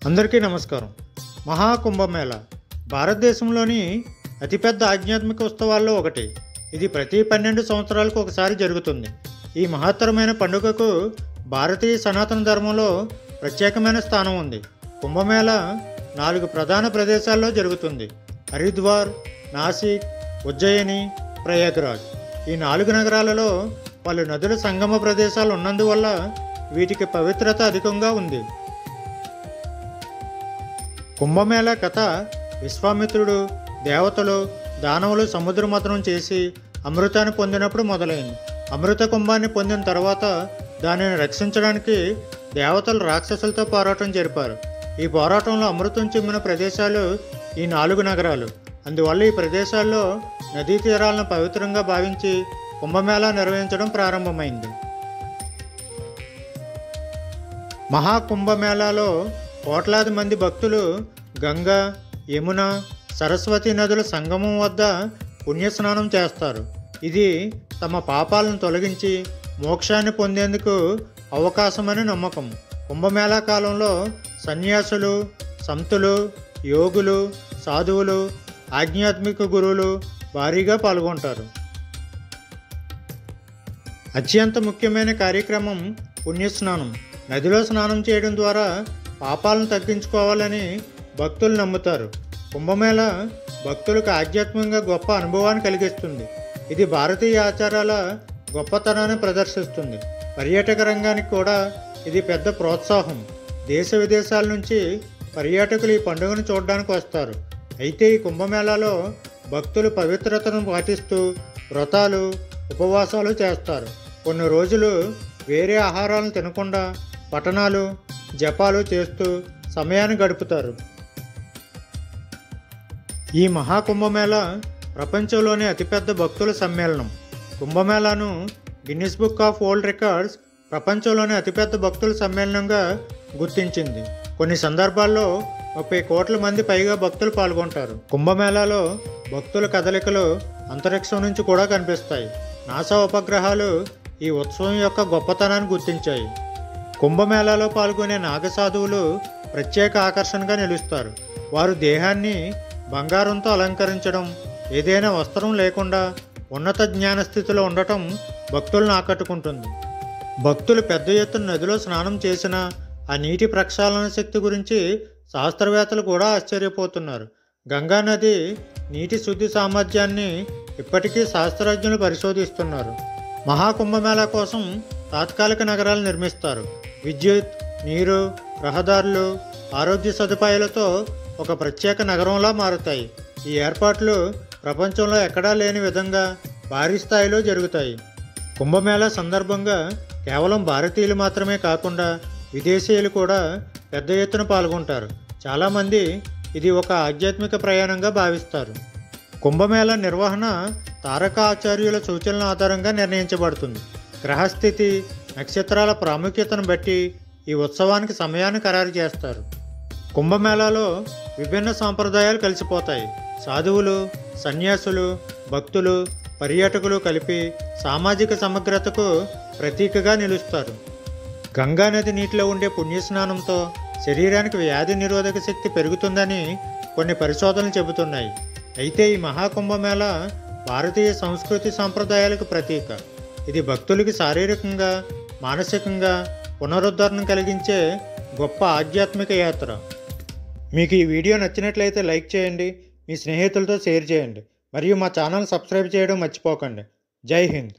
అందరికీ నమస్కారం. మహాకుంభమేళ భారతదేశంలోని అతిపెద్ద ఆధ్యాత్మిక ఉత్సవాల్లో ఒకటి. ఇది ప్రతి 12 సంవత్సరాలకు ఒకసారి జరుగుతుంది. ఈ మహత్తరమైన పండుగకు భారతీయ సనాతన ధర్మంలో ప్రత్యేకమైన స్థానం ఉంది. కుంభమేళ 4 ప్రధాన ప్రదేశాల్లో జరుగుతుంది: హరిద్వార్, నాసిక్, ఉజ్జయిని, ప్రయాగ్రాజ్. ఈ 4 నగరాలలో పలు నదుల సంగమ ప్రదేశాలు ఉన్నందువల్ల వీటికి పవిత్రత అధికంగా ఉంది. కుంభమేళ కథ విశ్వామిత్రుడు, దేవతలు, దానవులు సముద్ర మథనం చేసి అమృతాన్ని పొందినప్పుడు మొదలైంది. అమృత కుంభాన్ని పొందిన తర్వాత దానిని రక్షించడానికి దేవతలు రాక్షసులతో పోరాటం జరిపారు. ఈ పోరాటంలో అమృతం చిమ్మిన ప్రదేశాలు ఈ 4 నగరాలు. అందువల్ల ఈ ప్రదేశాల్లో నదీ తీరాలను పవిత్రంగా భావించి కుంభమేళ నిర్వహించడం ప్రారంభమైంది. మహాకుంభమేళాలో కోట్లాది మంది భక్తులు గంగా, యమున, సరస్వతి నదుల సంగమం వద్ద పుణ్యస్నానం చేస్తారు. ఇది తమ పాపాలను తొలగించి మోక్షాన్ని పొందేందుకు అవకాశమని నమ్మకం. కుంభమేళా కాలంలో సన్యాసులు, సంతులు, యోగులు, సాధువులు, ఆధ్యాత్మిక గురువులు భారీగా పాల్గొంటారు. అత్యంత ముఖ్యమైన కార్యక్రమం పుణ్యస్నానం. నదిలో స్నానం చేయడం ద్వారా పాపాలను తగ్గించుకోవాలని భక్తులు నమ్ముతారు. కుంభమేళ భక్తులకు ఆధ్యాత్మికంగా గొప్ప అనుభవాన్ని కలిగిస్తుంది. ఇది భారతీయ ఆచారాల గొప్పతనాన్ని ప్రదర్శిస్తుంది. పర్యాటక రంగానికి కూడా ఇది పెద్ద ప్రోత్సాహం. దేశ విదేశాల నుంచి పర్యాటకులు ఈ పండుగను చూడడానికి వస్తారు. అయితే ఈ కుంభమేళాలో భక్తులు పవిత్రతను పాటిస్తూ వ్రతాలు, ఉపవాసాలు చేస్తారు. కొన్ని రోజులు వేరే ఆహారాలను తినకుండా పఠనాలు, జపాలు చేస్తూ సమయాన్ని గడుపుతారు. ఈ మహాకుంభమేళ ప్రపంచంలోనే అతిపెద్ద భక్తుల సమ్మేళనం. కుంభమేళాను Guinness book of world records ప్రపంచంలోనే అతిపెద్ద భక్తుల సమ్మేళనంగా గుర్తించింది. కొన్ని సందర్భాల్లో 30 కోట్ల మంది పైగా భక్తులు పాల్గొంటారు. కుంభమేళాలో భక్తుల కదలికలు అంతరిక్షం నుంచి కూడా కనిపిస్తాయి. నాసా ఉపగ్రహాలు ఈ ఉత్సవం యొక్క గొప్పతనాన్ని గుర్తించాయి. కుంభమేళాలో పాల్గొనే నాగసాధువులు ప్రత్యేక ఆకర్షణగా నిలుస్తారు. వారు దేహాన్ని బంగారంతో అలంకరించడం, ఏదైనా వస్త్రం లేకుండా ఉన్నత జ్ఞాన స్థితిలో ఉండటం భక్తులను ఆకట్టుకుంటుంది. భక్తులు పెద్ద ఎత్తున నదిలో స్నానం చేసిన ఆ నీటి ప్రక్షాళన శక్తి గురించి శాస్త్రవేత్తలు కూడా ఆశ్చర్యపోతున్నారు. గంగా నది నీటి శుద్ధి సామర్థ్యాన్ని ఇప్పటికీ శాస్త్రజ్ఞులు పరిశోధిస్తున్నారు. మహాకుంభమేళా కోసం తాత్కాలిక నగరాలు నిర్మిస్తారు. విద్యుత్, నీరు, రహదారులు, ఆరోగ్య సదుపాయాలతో ఒక ప్రత్యేక నగరంలా మారుతాయి. ఈ ఏర్పాట్లు ప్రపంచంలో ఎక్కడా లేని విధంగా భారీ స్థాయిలో జరుగుతాయి. కుంభమేళా సందర్భంగా కేవలం భారతీయులు మాత్రమే కాకుండా విదేశీయులు కూడా పెద్ద ఎత్తున పాల్గొంటారు. చాలామంది ఇది ఒక ఆధ్యాత్మిక ప్రయాణంగా భావిస్తారు. కుంభమేళా నిర్వహణ తారక ఆచార్యుల సూచనల ఆధారంగా నిర్ణయించబడుతుంది. గ్రహస్థితి, నక్షత్రాల ప్రాముఖ్యతను బట్టి ఈ ఉత్సవానికి సమయాన్ని ఖరారు చేస్తారు. కుంభమేళాలో విభిన్న సాంప్రదాయాలు కలిసిపోతాయి. సాధువులు, సన్యాసులు, భక్తులు, పర్యాటకులు కలిపి సామాజిక సమగ్రతకు ప్రతీకగా నిలుస్తారు. గంగా నది నీటిలో ఉండే పుణ్యస్నానంతో శరీరానికి వ్యాధి నిరోధక శక్తి పెరుగుతుందని కొన్ని పరిశోధనలు చెబుతున్నాయి. అయితే ఈ మహాకుంభమేళ భారతీయ సంస్కృతి సాంప్రదాయాలకు ప్రతీక. ఇది భక్తులకి శారీరకంగా, మానసికంగా పునరుద్ధరణ కలిగించే గొప్ప ఆధ్యాత్మిక యాత్ర. మీకు ఈ వీడియో నచ్చినట్లయితే లైక్ చేయండి, మీ స్నేహితులతో షేర్ చేయండి, మరియు మా ఛానల్ సబ్స్క్రైబ్ చేయడం మర్చిపోకండి. జై హింద్.